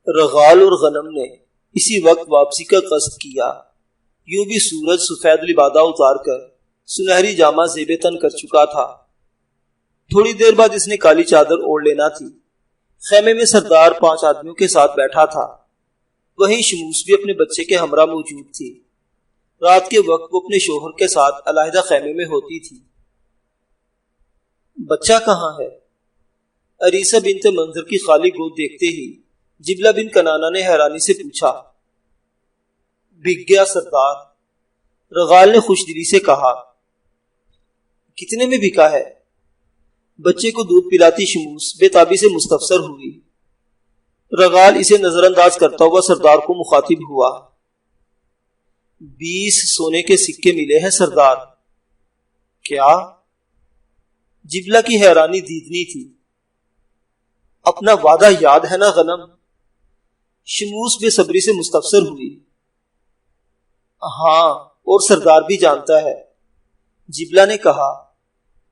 رغال اور غنم نے اسی وقت واپسی کا قصد کیا۔ یوں بھی سورج سفید لبادہ اتار کر سنہری جامہ زیب تن کر چکا تھا۔ تھوڑی دیر بعد اس نے کالی چادر اوڑھ لینا تھی۔ خیمے میں سردار 5 آدمیوں کے ساتھ بیٹھا تھا۔ وہیں شموس بھی اپنے بچے کے ہمراہ موجود تھی۔ رات کے وقت وہ اپنے شوہر کے ساتھ علیحدہ خیمے میں ہوتی تھی۔ بچہ کہاں ہے؟ عریسہ بنت منظر کی خالی گود دیکھتے ہی جبلہ بن کنانہ نے حیرانی سے پوچھا۔ بک گیا سردار، رغال نے خوش دلی سے کہا۔ کتنے میں بکا ہے؟ بچے کو دودھ پلاتی شموس بے تابی سے مستفسر ہوئی۔ رغال اسے نظر انداز کرتا ہوا سردار کو مخاطب ہوا۔ 20 سونے کے سکے ملے ہیں سردار۔ کیا؟ جبلہ کی حیرانی دیدنی تھی۔ اپنا وعدہ یاد ہے نا غنم؟ شموس بے صبری سے مستفسر ہوئی۔ ہاں، اور سردار بھی جانتا ہے، جبلہ نے کہا۔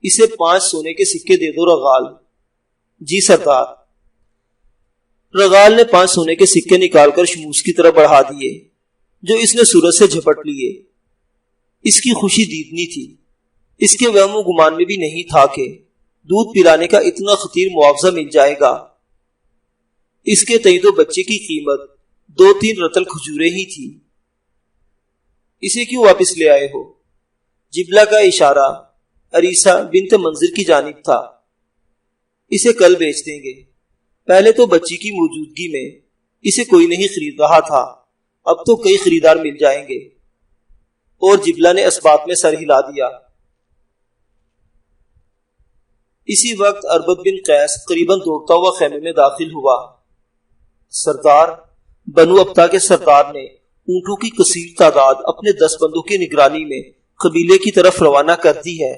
اسے 5 سونے کے سکے دے دو رغال۔ جی سردار۔ رغال نے 5 سونے کے سکے نکال کر شموس کی طرف بڑھا دیے، جو اس نے سورج سے جھپٹ لیے۔ اس کی خوشی دیدنی تھی۔ اس کے وہم و گمان میں بھی نہیں تھا کہ دودھ پلانے کا اتنا خطیر معاوضہ مل جائے گا۔ اس کے تئیں تو بچے کی قیمت 2-3 رطل کھجوریں ہی تھی۔ اسے کیوں واپس لے آئے ہو؟ جبلہ کا اشارہ عریسہ بنت منظر کی جانب تھا۔ اسے کل بیچ دیں گے۔ پہلے تو بچی کی موجودگی میں اسے کوئی نہیں خرید رہا تھا، اب تو کئی خریدار مل جائیں گے۔ اور جبلہ نے اس بات میں سر ہلا دیا۔ اسی وقت اربد بن قیس قریباً دوڑتا ہوا خیمے میں داخل ہوا۔ سردار، بنو ابتا کے سردار نے اونٹوں کی کثیر تعداد اپنے 10 بندوں کی نگرانی میں قبیلے کی طرف روانہ کر دی ہے۔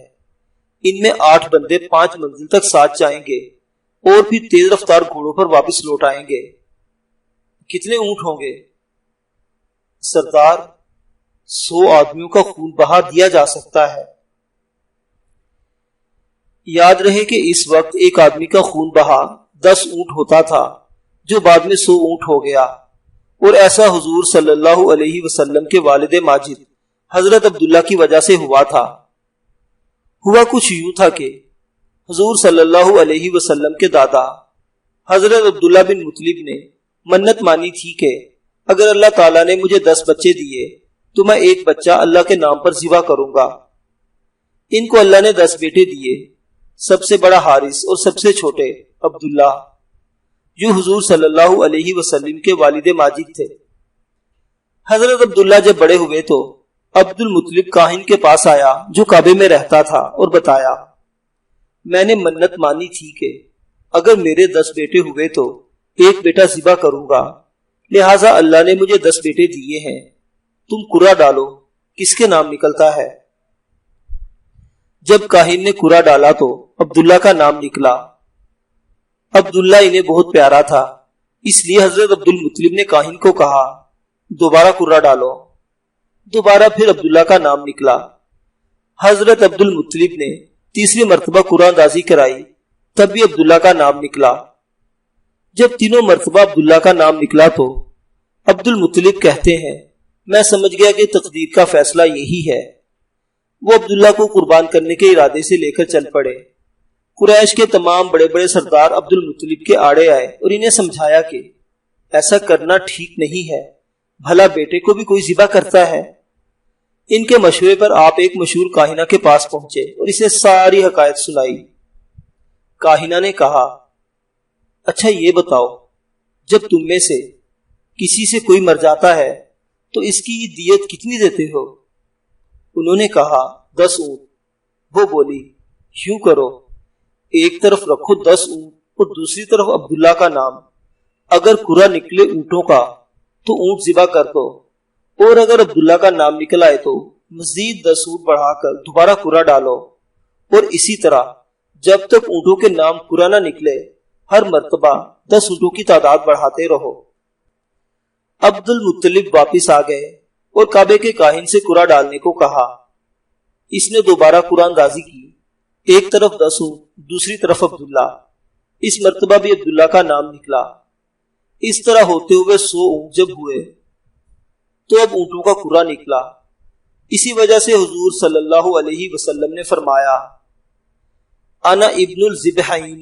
ان میں 8 بندے 5 منزل تک ساتھ جائیں گے اور پھر تیز رفتار گھوڑوں پر واپس لوٹ آئیں گے۔ کتنے اونٹ ہوں گے؟ سردار، 100 آدمیوں کا خون بہا دیا جا سکتا ہے۔ یاد رہے کہ اس وقت ایک آدمی کا خون بہا 10 اونٹ ہوتا تھا، جو بعد میں 100 اونٹ ہو گیا، اور ایسا حضور صلی اللہ علیہ وسلم کے والد ماجد حضرت عبداللہ کی وجہ سے ہوا تھا۔ ہوا کچھ یوں تھا کہ حضور صلی اللہ علیہ وسلم کے دادا حضرت عبداللہ بن مطلب نے منت مانی تھی کہ اگر اللہ تعالیٰ نے مجھے 10 بچے دیے تو میں ایک بچہ اللہ کے نام پر ذبح کروں گا۔ ان کو اللہ نے 10 بیٹے دیے، سب سے بڑا حارث اور سب سے چھوٹے عبداللہ، جو حضور صلی اللہ علیہ وسلم کے والد ماجد تھے۔ حضرت عبداللہ جب بڑے ہوئے تو عبد المطلب کاہن کے پاس آیا جو کعبے میں رہتا تھا، اور بتایا، میں نے منت مانی تھی کہ اگر میرے 10 بیٹے ہوئے تو ایک بیٹا ذبح کروں گا، لہٰذا اللہ نے مجھے 10 بیٹے دیے ہیں، تم قرعہ ڈالو کس کے نام نکلتا ہے۔ جب کاہن نے قرعہ ڈالا تو عبداللہ کا نام نکلا۔ عبداللہ انہیں بہت پیارا تھا، اس لیے حضرت عبد المطلب نے کاہن کو کہا، دوبارہ قرعہ ڈالو۔ دوبارہ پھر عبداللہ کا نام نکلا۔ حضرت عبد المطلب نے تیسری مرتبہ قرعہ اندازی کرائی، تب بھی عبداللہ کا نام نکلا۔ جب تینوں مرتبہ عبداللہ کا نام نکلا تو عبد المطلب کہتے ہیں، میں سمجھ گیا کہ تقدیر کا فیصلہ یہی ہے۔ وہ عبداللہ کو قربان کرنے کے ارادے سے لے کر چل پڑے۔ قریش کے تمام بڑے بڑے سردار عبد المطلب کے آڑے آئے اور انہیں سمجھایا کہ ایسا کرنا ٹھیک نہیں ہے، بھلا بیٹے کو بھی کوئی ذبح کرتا ہے۔ ان کے مشورے پر آپ ایک مشہور کاہنہ کے پاس پہنچے اور اسے ساری حقائق سنائی۔ کاہنہ نے کہا، اچھا یہ بتاؤ، جب تم میں سے کسی سے کوئی مر جاتا ہے تو اس کی دیت کتنی دیتے ہو؟ انہوں نے کہا، 10 اونٹ۔ وہ بولی، یوں کرو، ایک طرف رکھو 10 اونٹ اور دوسری طرف عبداللہ کا نام۔ اگر قرعہ نکلے اونٹوں کا تو اونٹ ذبح کر دو، اور اگر عبداللہ کا نام نکل آئے تو مزید 10 اونٹ بڑھا کر دوبارہ قرعہ ڈالو، اور اسی طرح جب تک اونٹوں کے نام قرعہ نہ نکلے ہر مرتبہ 10 اونٹوں کی تعداد بڑھاتے رہو۔ عبد المطلب واپس آ گئے اور کعبے کے کاہن سے قرعہ ڈالنے کو کہا۔ اس نے دوبارہ قرعہ اندازی کی، ایک طرف 10 اونٹ، دوسری طرف عبداللہ۔ اس مرتبہ بھی عبداللہ کا نام نکلا۔ اس طرح ہوتے ہوئے 100 اونٹ جب ہوئے تو اب اونٹوں کا کرا نکلا۔ اسی وجہ سے حضور صلی اللہ علیہ وسلم نے فرمایا انا ابن الذبحین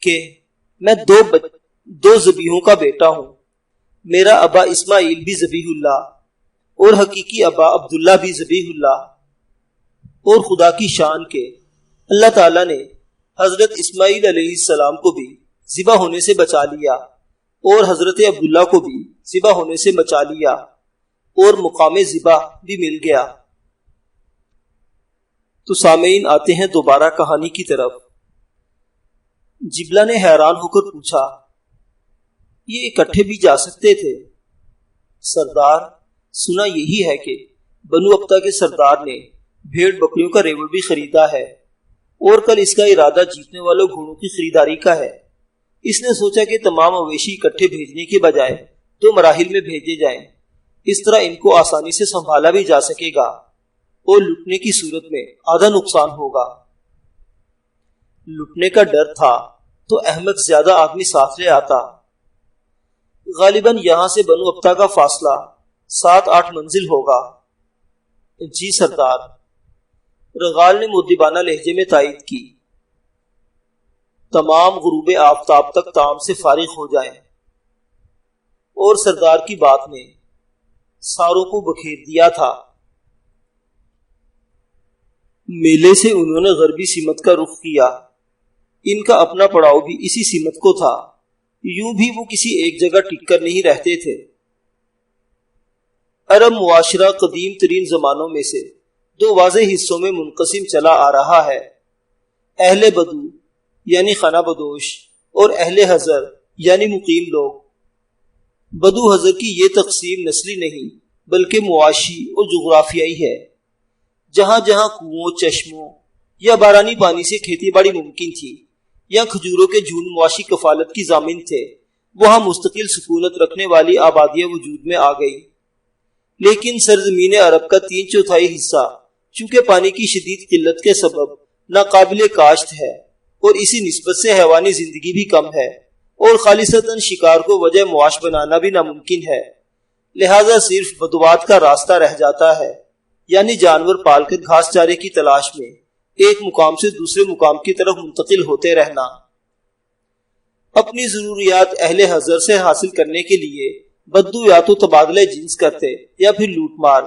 کہ میں دو ذبیحوں کا بیٹا ہوں۔ میرا ابا اسماعیل بھی ذبیح اللہ اور حقیقی ابا عبداللہ بھی ذبیح اللہ۔ اور خدا کی شان کے اللہ تعالیٰ نے حضرت اسماعیل علیہ السلام کو بھی ذبح ہونے سے بچا لیا اور حضرت عبداللہ کو بھی ذبح ہونے سے بچا لیا اور مقام ذبح بھی مل گیا۔ تو سامعین آتے ہیں دوبارہ کہانی کی طرف۔ جبلہ نے حیران ہو کر پوچھا یہ اکٹھے بھی جا سکتے تھے؟ سردار سنا یہی ہے کہ بنو ابتا کے سردار نے بھیڑ بکریوں کا ریوڑ بھی خریدا ہے اور کل اس کا ارادہ جیتنے والوں گھوڑوں کی خریداری کا ہے۔ اس نے سوچا کہ تمام مویشی اکٹھے بھیجنے کے بجائے 2 مراحل میں بھیجے جائیں، اس طرح ان کو آسانی سے سنبھالا بھی جا سکے گا اور لٹنے کی صورت میں آدھا نقصان ہوگا۔ لٹنے کا ڈر تھا تو احمد زیادہ آدمی ساتھ لے آتا۔ غالباً یہاں سے بنو ابتا کا فاصلہ 7-8 منزل ہوگا۔ جی سردار، رغال نے مؤدبانہ لہجے میں تائید کی۔ تمام غروب آفتاب تک طعام سے فارغ ہو جائیں۔ اور سردار کی بات نے ساروں کو بکھیر دیا تھا۔ میلے سے انہوں نے غربی سمت کا رخ کیا۔ ان کا اپنا پڑاؤ بھی اسی سمت کو تھا، یوں بھی وہ کسی ایک جگہ ٹک کر نہیں رہتے تھے۔ عرب معاشرہ قدیم ترین زمانوں میں سے 2 واضح حصوں میں منقسم چلا آ رہا ہے، اہل بدو یعنی خانہ بدوش اور اہل حضر یعنی مقیم لوگ۔ بدو حضر کی یہ تقسیم نسلی نہیں بلکہ معاشی اور جغرافیائی ہے۔ جہاں جہاں کنووں، چشموں یا بارانی پانی سے کھیتی باڑی ممکن تھی یا کھجوروں کے جھونڈ معاشی کفالت کی ضامن تھے، وہاں مستقل سکونت رکھنے والی آبادیاں وجود میں آ گئی۔ لیکن سرزمین عرب کا 3/4 حصہ چونکہ پانی کی شدید قلت کے سبب ناقابل کاشت ہے اور اسی نسبت سے حیوانی زندگی بھی کم ہے اور خالصتاً شکار کو وجہ معاش بنانا بھی ناممکن ہے، لہٰذا صرف بدوات کا راستہ رہ جاتا ہے، یعنی جانور پال کر گھاس چارے کی تلاش میں ایک مقام سے دوسرے مقام کی طرف منتقل ہوتے رہنا۔ اپنی ضروریات اہل حضر سے حاصل کرنے کے لیے بدو یا تو تبادلہ جنس کرتے یا پھر لوٹ مار،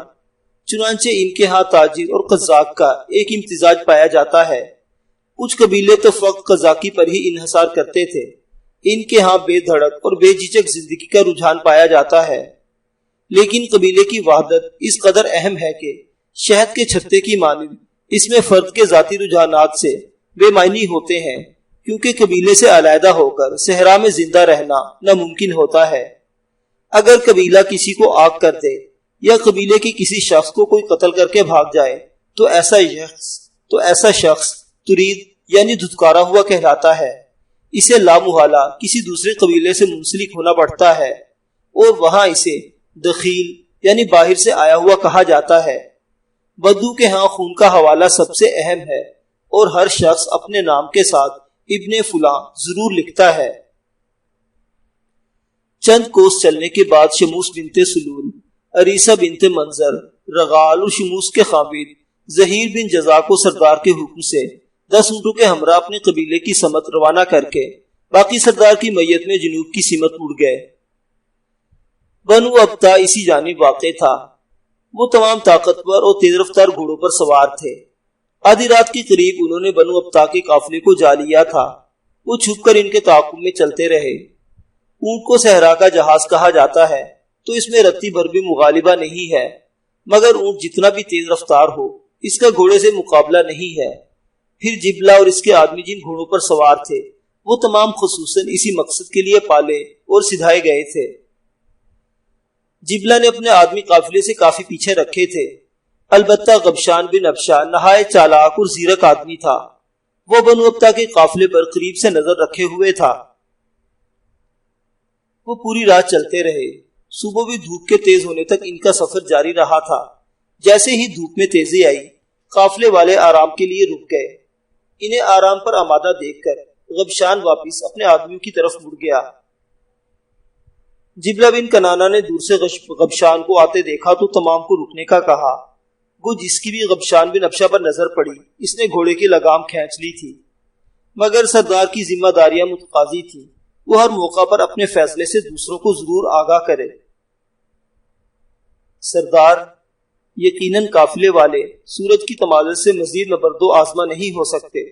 چنانچہ ان کے ہاں تاجر اور قزاق کا ایک امتزاج پایا جاتا ہے۔ کچھ قبیلے تو فقط قزاقی پر ہی انحصار کرتے تھے، ان کے ہاں بے دھڑک اور بے جھجک زندگی کا رجحان پایا جاتا ہے۔ لیکن قبیلے کی وحدت اس قدر اہم ہے کہ شہد کے چھتے کی مانند اس میں فرد کے ذاتی رجحانات سے بے معنی ہوتے ہیں، کیونکہ قبیلے سے علیحدہ ہو کر صحرا میں زندہ رہنا ناممکن ہوتا ہے۔ اگر قبیلہ کسی کو آگ کر دے یا قبیلے کے کسی شخص کو کوئی قتل کر کے بھاگ جائے تو ایسا شخص ترید یعنی دھتکارا ہوا کہلاتا ہے۔ اسے لامحالہ کسی دوسرے قبیلے سے منسلک ہونا پڑتا ہے اور وہاں اسے دخیل یعنی باہر سے آیا ہوا کہا جاتا ہے۔ بدو کے ہاں خون کا حوالہ سب سے اہم ہے اور ہر شخص اپنے نام کے ساتھ ابن فلاں ضرور لکھتا ہے۔ چند کوس چلنے کے بعد شموس بنت سلول، عریسہ بنت منظر، رغال اور شموس کے خامد ظہیر بن جزا کو سردار کے حکم سے 10 اونٹوں کے ہمراہ اپنے قبیلے کی سمت روانہ کر کے باقی سردار کی میت میں جنوب کی سمت مڑ گئے۔ بنو ابتا اسی جانب واقع تھا۔ وہ تمام طاقتور اور تیز رفتار گھوڑوں پر سوار تھے۔ آدھی رات کے قریب انہوں نے بنو ابتا کے قافلے کو جا لیا تھا۔ وہ چھپ کر ان کے تعاقب میں چلتے رہے۔ اونٹ کو صحرا کا جہاز کہا جاتا ہے تو اس میں رتی بھر بھی مغالبہ نہیں ہے، مگر اونٹ جتنا بھی تیز رفتار ہو اس کا گھوڑے سے مقابلہ نہیں ہے۔ پھر جبلہ اور اس کے آدمی جن گھوڑوں پر سوار تھے وہ تمام خصوصاً اسی مقصد کے لیے پالے اور سدھائے گئے تھے۔ جبلہ نے اپنے آدمی قافلے سے کافی پیچھے رکھے تھے، البتہ غبشان بن ابشا نہایت چالاک اور زیرک آدمی تھا۔ وہ بنو ابتا کے قافلے پر قریب سے نظر رکھے ہوئے تھا۔ وہ پوری رات چلتے رہے۔ صبح بھی دھوپ کے تیز ہونے تک ان کا سفر جاری رہا تھا۔ جیسے ہی دھوپ میں تیزی آئی قافلے والے آرام کے لیے رک گئے۔ انہیں آرام پر آمادہ دیکھ کر غبشان واپس اپنے آدمیوں کی طرف مڑ گیا۔ جبلہ بن کنانہ نے دور سے غبشان کو آتے دیکھا تو تمام کو رکنے کا کہا۔ وہ جس کی بھی غبشان بن ابشا پر نظر پڑی اس نے گھوڑے کی لگام کھینچ لی تھی، مگر سردار کی ذمہ داریاں متقاضی تھی، وہ ہر موقع پر اپنے فیصلے سے دوسروں کو ضرور آگاہ کرے۔ سردار، یقیناً قافلے والے سورج کی تمازل سے مزید نبرد و آزما نہیں ہو سکتے۔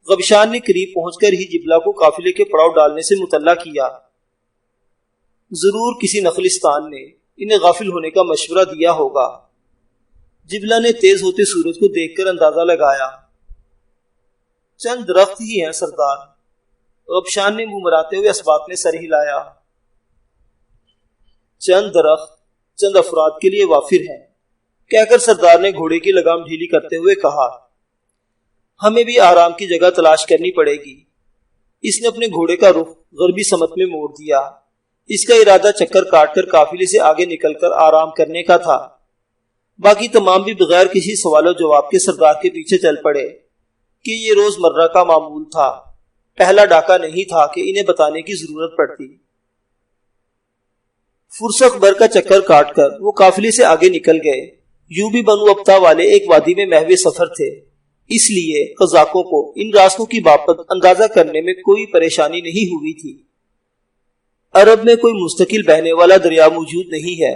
غبشان نے قریب پہنچ کر ہی جبلہ کو قافلے کے پڑاؤ ڈالنے سے مطلع کیا۔ ضرور کسی نخلستان نے انہیں غافل ہونے کا مشورہ دیا ہوگا۔ جبلہ نے تیز ہوتے سورج کو دیکھ کر اندازہ لگایا۔ چند درخت ہی ہیں سردار۔ غبشان نے منہ مراتے ہوئے اس بات میں سر ہلایا۔ چند درخت چند افراد کے لیے وافر ہیں، کہہ کر سردار نے گھوڑے کی لگام ڈھیلی کرتے ہوئے کہا، ہمیں بھی آرام کی جگہ تلاش کرنی پڑے گی۔ اس نے اپنے گھوڑے کا رخ غربی سمت میں موڑ دیا۔ اس کا ارادہ چکر کاٹ کر قافلے سے آگے نکل کر آرام کرنے کا تھا۔ باقی تمام بھی بغیر کسی سوال و جواب کے سردار کے پیچھے چل پڑے کہ یہ روز مرہ کا معمول تھا، پہلا ڈاکہ نہیں تھا کہ انہیں بتانے کی ضرورت پڑتی۔ فرسخ بھر کا چکر کاٹ کر وہ قافلے سے آگے نکل گئے۔ یوں بھی بنو ابتا والے ایک وادی میں محو سفر تھے، اس لیے قزاقوں کو ان راستوں کی بابت اندازہ کرنے میں کوئی پریشانی نہیں ہوئی تھی۔ عرب میں کوئی مستقل بہنے والا دریا موجود نہیں ہے،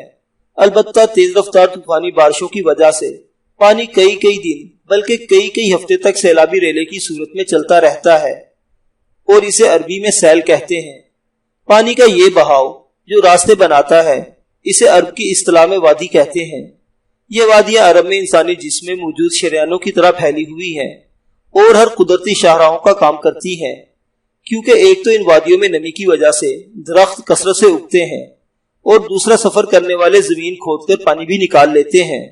البتہ تیز رفتار طوفانی بارشوں کی وجہ سے پانی کئی دن بلکہ کئی ہفتے تک سیلابی ریلے کی صورت میں چلتا رہتا ہے، اور اسے عربی میں سیل کہتے ہیں۔ پانی کا یہ بہاؤ جو راستے بناتا ہے اسے عرب کی اصطلاح میں وادی کہتے ہیں۔ یہ وادیاں عرب میں انسانی جسم میں موجود شریانوں کی طرح پھیلی ہوئی ہیں اور ہر قدرتی شاہراہوں کا کام کرتی ہیں، کیونکہ ایک تو ان وادیوں میں نمی کی وجہ سے درخت کثرت سے اگتے ہیں اور دوسرا سفر کرنے والے زمین کھود کر پانی بھی نکال لیتے ہیں۔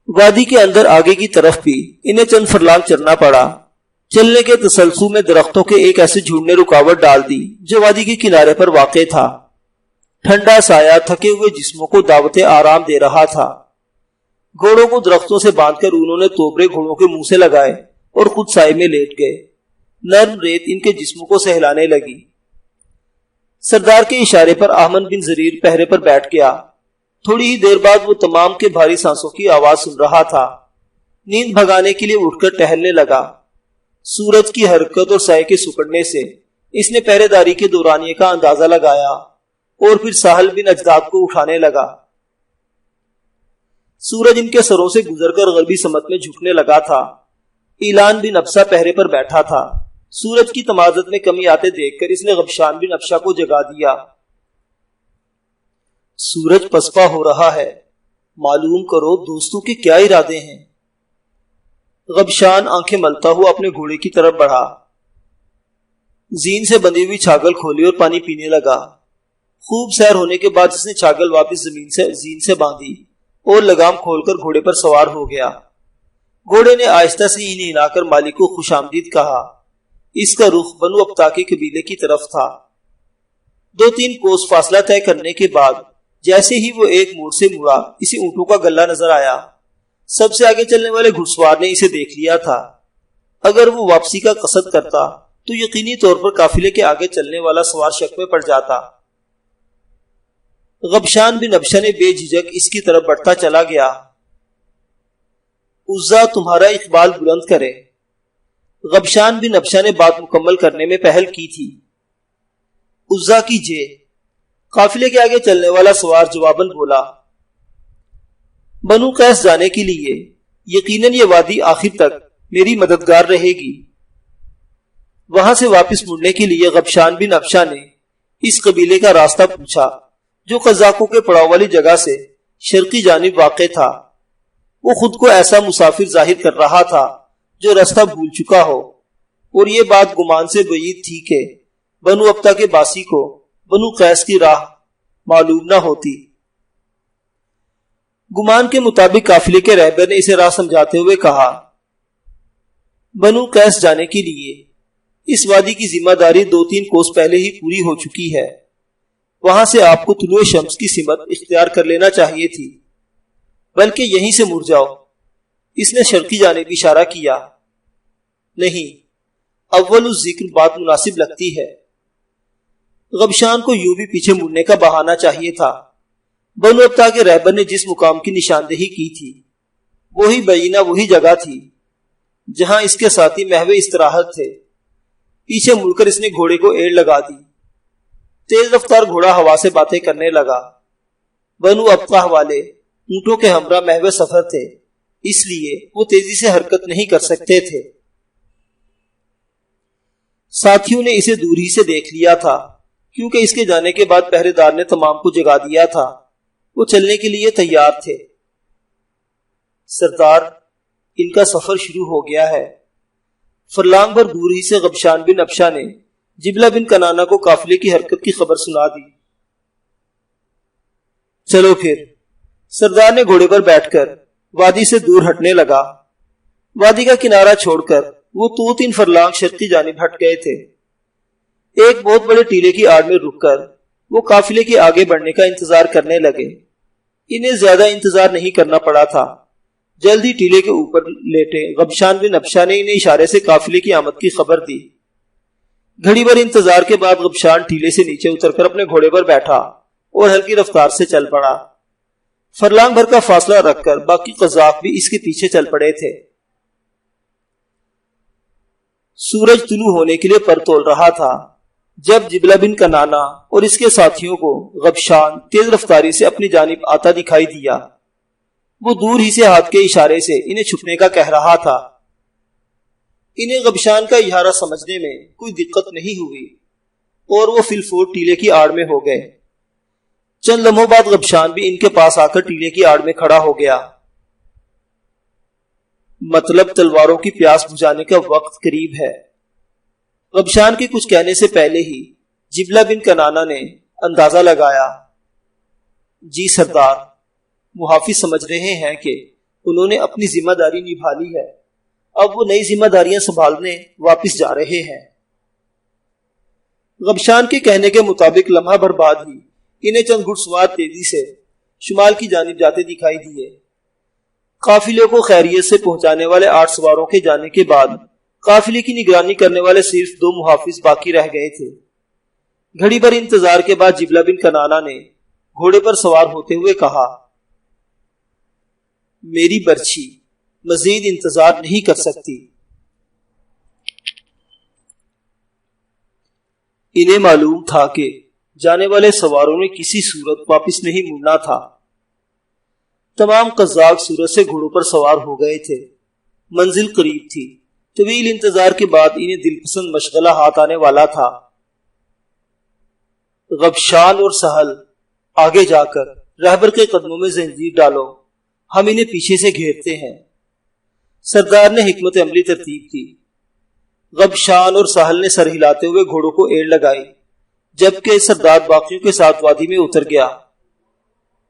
وادی کے اندر آگے کی طرف بھی انہیں چند فرلانگ چلنا پڑا۔ چلنے کے تسلسل میں درختوں کے ایک ایسے جھنڈ نے رکاوٹ ڈال دی جو وادی کے کنارے پر واقع تھا۔ ٹھنڈا سایہ تھکے ہوئے جسموں کو دعوت آرام دے رہا تھا۔ گھوڑوں کو درختوں سے باندھ کر انہوں نے توبرے گھوڑوں کے منہ سے لگائے اور خود سائے میں لیٹ گئے۔ نرم ریت ان کے جسموں کو سہلانے لگی۔ سردار کے اشارے پر احمد بن زریر پہرے پر بیٹھ گیا۔ تھوڑی ہی دیر بعد وہ تمام کے بھاری سانسوں کی آواز سن رہا تھا۔ نیند بھگانے کے لیے اٹھ کر ٹہلنے لگا۔ سورج کی حرکت اور سائے کے سکڑنے سے اس نے پہرے داری کے دورانیے کا اندازہ لگایا اور پھر ساحل بن اجداد کو اٹھانے لگا۔ سورج ان کے سروں سے گزر کر غربی سمت میں جھکنے لگا تھا۔ ایلان بن ابسا پہرے پر بیٹھا تھا۔ سورج کی تمازت میں کمی آتے دیکھ کر اس نے غبشان بن ابشا کو جگا دیا۔ سورج پسپا ہو رہا ہے، معلوم کرو دوستوں کے کیا ارادے ہیں۔ غبشان آنکھیں ملتا ہوا اپنے گھوڑے کی طرف بڑھا۔ زین سے بندھی ہوئی چھاگل کھولی اور پانی پینے لگا۔ خوب سیر ہونے کے بعد اس نے چھاگل واپس زین سے باندھی اور لگام کھول کر گھوڑے پر سوار ہو گیا۔ گھوڑے نے آہستہ سے ہی ہلا کر مالک کو خوش آمدید کہا۔ اس کا رخ بنو ابتا کے قبیلے کی طرف تھا۔ 2-3 کوس فاصلہ طے کرنے کے بعد جیسے ہی وہ ایک موڑ سے مڑا اسے اونٹوں کا گلہ نظر آیا۔ سب سے آگے چلنے والے گھڑسوار نے اسے دیکھ لیا تھا۔ اگر وہ واپسی کا قصد کرتا تو یقینی طور پر قافلے کے آگے چلنے والا سوار شک میں پڑ جاتا۔ غبشان بن ابشا نے بے جھجک اس کی طرف بڑھتا چلا گیا۔ عزا تمہارا اقبال بلند کرے۔ غبشان بن ابشا نے بات مکمل کرنے میں پہل کی تھی۔ عزا کی جے۔ قافلے کے آگے چلنے والا سوار جواباً بولا، بنو قیس جانے کے لیے یقیناً یہ وادی آخر تک میری مددگار رہے گی۔ وہاں سے واپس مڑنے کے لیے غبشان بن ابشا نے اس قبیلے کا راستہ پوچھا جو قزاقوں کے پڑاؤ والی جگہ سے شرقی جانب واقع تھا۔ وہ خود کو ایسا مسافر ظاہر کر رہا تھا جو راستہ بھول چکا ہو، اور یہ بات گمان سے بعید تھی کہ بنو ابتا کے باسی کو بنو قیس کی راہ معلوم نہ ہوتی۔ گمان کے مطابق قافلے کے رہبر نے اسے راہ سمجھاتے ہوئے کہا، بنو قیس جانے کے لیے اس وادی کی ذمہ داری 2-3 کوس پہلے ہی پوری ہو چکی ہے۔ وہاں سے آپ کو طلوع شمس کی سمت اختیار کر لینا چاہیے تھی، بلکہ یہیں سے مڑ جاؤ۔ اس نے شرقی جانب اشارہ کیا۔ نہیں، اول الذکر بات مناسب لگتی ہے۔ غبشان کو یوں بھی پیچھے مڑنے کا بہانہ چاہیے تھا۔ بنو ابتا کے رہبر نے جس مقام کی نشاندہی کی تھی وہی بعینہ وہی جگہ تھی جہاں اس کے ساتھی محو استراحت تھے۔ پیچھے مڑ کر اس نے گھوڑے کو ایڑ لگا دی۔ تیز رفتار گھوڑا ہوا سے باتیں کرنے لگا۔ بنو ابتا والے اونٹوں کے ہمراہ محو سفر تھے، اس لیے وہ تیزی سے حرکت نہیں کر سکتے تھے۔ ساتھیوں نے اسے دور ہی سے دیکھ لیا تھا کیونکہ اس کے جانے کے بعد پہرے دار نے تمام کو جگا دیا تھا۔ وہ چلنے کے لیے تیار تھے۔ سردار، ان کا سفر شروع ہو گیا ہے۔ فرلانگ بھر دور ہی سے غبشان بن ابشا نے جبلہ بن کنانہ کو قافلے کی حرکت کی خبر سنا دی۔ چلو پھر۔ سردار نے گھوڑے پر بیٹھ کر وادی سے دور ہٹنے لگا۔ وادی کا کنارہ چھوڑ کر وہ 2-3 فرلانگ شرقی جانب ہٹ گئے تھے۔ ایک بہت بڑے ٹیلے کی آڑ میں رک کر وہ قافلے کے آگے بڑھنے کا انتظار کرنے لگے۔ انہیں زیادہ انتظار نہیں کرنا پڑا تھا۔ جلدی ٹیلے کے اوپر لیٹے غبشان بن ابشا نے انہیں اشارے سے قافلے کی آمد کی خبر دی۔ گھڑی بھر انتظار کے بعد غبشان ٹیلے سے نیچے اتر کر اپنے گھوڑے پر بیٹھا اور ہلکی رفتار سے چل پڑا۔ فرلانگ بھر کا فاصلہ رکھ کر باقی قذاف بھی اس کے پیچھے چل پڑے تھے۔ سورج طلوع ہونے کے لیے پر تول رہا تھا جب جبلہ بن کنانہ اور اس کے ساتھیوں کو غبشان تیز رفتاری سے اپنی جانب آتا دکھائی دیا۔ وہ دور ہی سے ہاتھ کے اشارے سے انہیں چھپنے کا کہہ رہا تھا۔ انہیں غبشان کا اشارہ سمجھنے میں کوئی دقت نہیں ہوئی اور وہ فی الفور ٹیلے کی آڑ میں ہو گئے۔ چند لمحوں بعد غبشان بھی ان کے پاس آ کر ٹیلے کی آڑ میں کھڑا ہو گیا۔ مطلب تلواروں کی پیاس بجھانے کا وقت قریب ہے۔ غبشان کے کچھ کہنے سے پہلے ہی جبلہ بن کنانہ نے اندازہ لگایا۔ جی سردار، محافظ سمجھ رہے ہیں کہ انہوں نے اپنی ذمہ داری نبھا لی ہے، اب وہ نئی ذمہ داریاں سنبھالنے واپس جا رہے ہیں۔ غبشان کے کہنے کے مطابق لمحہ بھر بعد ہی انہیں چند گھڑ سوار تیزی سے شمال کی جانب جاتے دکھائی دیے۔ قافلے کو خیریت سے پہنچانے والے 8 سواروں کے جانے کے بعد قافلے کی نگرانی کرنے والے صرف 2 محافظ باقی رہ گئے تھے۔ گھڑی بھر انتظار کے بعد جبلہ بن کنانہ نے گھوڑے پر سوار ہوتے ہوئے کہا، میری برچھی مزید انتظار نہیں کر سکتی۔ انہیں معلوم تھا کہ جانے والے سواروں نے کسی صورت واپس نہیں مڑنا تھا۔ تمام قزاق سورج سے گھوڑوں پر سوار ہو گئے تھے۔ منزل قریب تھی۔ طویل انتظار کے بعد انہیں دل پسند مشغلہ ہاتھ آنے والا تھا۔ غبشان اور سہل، آگے جا کر رہبر کے قدموں میں زنجیر ڈالو، ہم انہیں پیچھے سے گھیرتے ہیں۔ سردار نے حکمت عملی ترتیب کی۔ غبشان اور سہل نے سر ہلاتے ہوئے گھوڑوں کو ایڑ لگائی جبکہ سردار باقیوں کے ساتھ وادی میں اتر گیا۔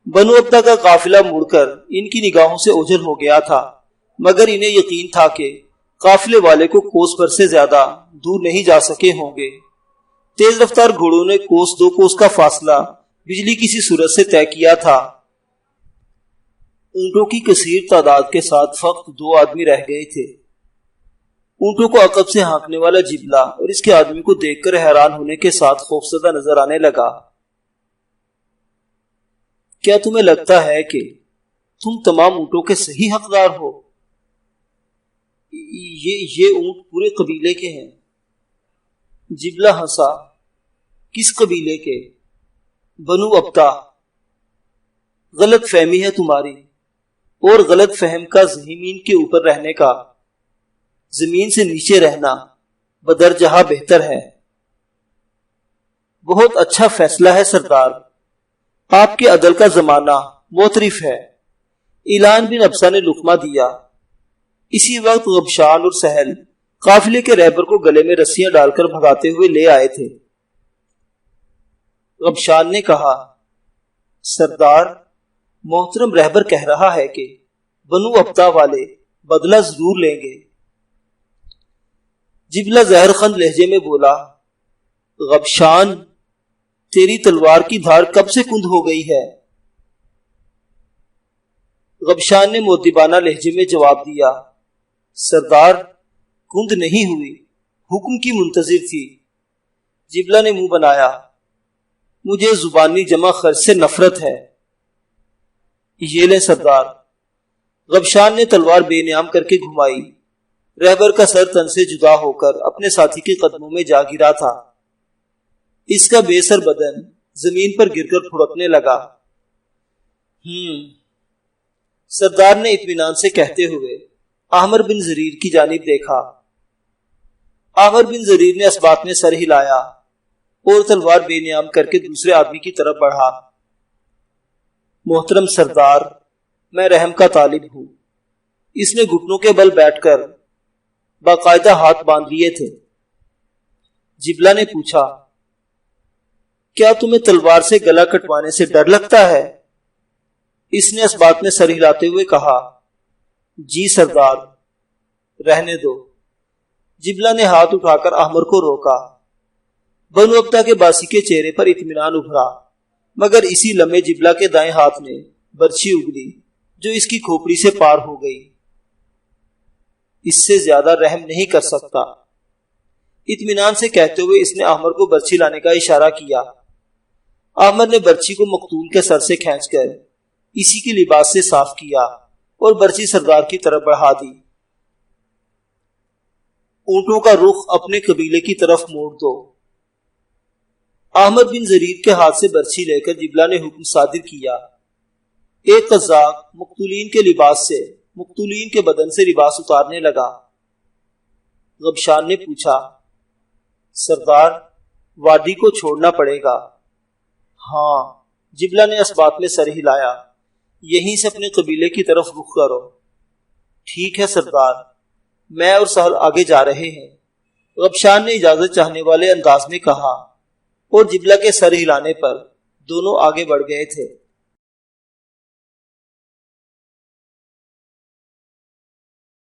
بنو ابتا کا قافلہ مڑ کر ان کی نگاہوں سے اوجھل ہو گیا تھا، مگر انہیں یقین تھا کہ قافلے والے کو کوس بھر سے زیادہ دور نہیں جا سکے ہوں گے۔ تیز رفتار گھوڑوں نے کوس 2 کوس کا فاصلہ بجلی کسی صورت سے طے کیا تھا۔ اونٹوں کی کثیر تعداد کے ساتھ فقط 2 آدمی رہ گئے تھے۔ اونٹوں کو عقب سے ہانکنے والا جبلہ اور اس کے آدمی کو دیکھ کر حیران ہونے کے ساتھ خوفزدہ نظر آنے لگا۔ کیا تمہیں لگتا ہے کہ تم تمام اونٹوں کے صحیح حقدار ہو؟ یہ اونٹ پورے قبیلے کے ہیں۔ جبلہ ہنسا۔ کس قبیلے کے؟ بنو ابتا۔ غلط فہمی ہے تمہاری، اور غلط فہم کا زمین کے اوپر رہنے کا زمین سے نیچے رہنا بدرجہ بہتر ہے۔ بہت اچھا فیصلہ ہے سردار، آپ کے عدل کا زمانہ معترف ہے۔ اعلان بن ابسا نے لقمہ دیا۔ اسی وقت غبشان اور سہل قافلے کے رہبر کو گلے میں رسیاں ڈال کر بھگاتے ہوئے لے آئے تھے۔ غبشان نے کہا، سردار، محترم رہبر کہہ رہا ہے کہ بنو ابتا والے بدلہ ضرور لیں گے۔ جبلہ زہر خند لہجے میں بولا، غبشان، تیری تلوار کی دھار کب سے کند ہو گئی ہے؟ غبشان نے مؤدبانہ لہجے میں جواب دیا، سردار، کند نہیں ہوئی، حکم کی منتظر تھی۔ جبلہ نے منہ بنایا، مجھے زبانی جمع خرچ سے نفرت ہے۔ یہ لیں سردار۔ غبشان نے تلوار بے نیام کر کے گھمائی۔ رہبر کا سر تن سے جدا ہو کر اپنے ساتھی کے قدموں میں جا گرا تھا۔ اس کا بے سر بدن زمین پر گر کر پھڑکنے لگا۔ سردار نے اطمینان سے کہتے ہوئے عامر بن زریر کی جانب دیکھا۔ عامر بن زریر نے اس بات میں سر ہلایا اور تلوار بے نیام کر کے دوسرے آدمی کی طرف بڑھا۔ محترم سردار، میں رحم کا طالب ہوں۔ اس نے گھٹنوں کے بل بیٹھ کر باقاعدہ ہاتھ باندھ لیے تھے۔ جبلہ نے پوچھا، کیا تمہیں تلوار سے گلا کٹوانے سے ڈر لگتا ہے؟ اس نے اس بات میں سر ہلاتے ہوئے کہا، جی سردار، رہنے دو۔ جبلہ نے ہاتھ اٹھا کر احمر کو روکا۔ بنو ابتا کے باسی کے چہرے پر اطمینان ابھرا، مگر اسی لمحے جبلہ کے دائیں ہاتھ میں برچھی اگلی جو اس کی کھوپڑی سے پار ہو گئی۔ اس سے زیادہ رحم نہیں کر سکتا، اطمینان سے کہتے ہوئے اس نے احمر کو برچھی لانے کا اشارہ کیا۔ احمر نے برچھی کو مقتول کے سر سے کھینچ کر اسی کے لباس سے صاف کیا اور برچھی سردار کی طرف بڑھا دی۔ اونٹوں کا رخ اپنے قبیلے کی طرف موڑ دو۔ احمد بن زریر کے ہاتھ سے برچھی لے کر جبلہ نے حکم صادر کیا۔ ایک قزاق مقتولین کے لباس سے مقتولین کے بدن سے لباس اتارنے لگا۔ غبشان نے پوچھا، سردار، وادی کو چھوڑنا پڑے گا؟ ہاں، جبلہ نے اس بات میں سر ہلایا، یہیں سے اپنے قبیلے کی طرف رخ کرو۔ ٹھیک ہے سردار، میں اور سہل آگے جا رہے ہیں، غبشان نے اجازت چاہنے والے انداز میں کہا، اور جبلہ کے سر ہلانے پر دونوں آگے بڑھ گئے تھے۔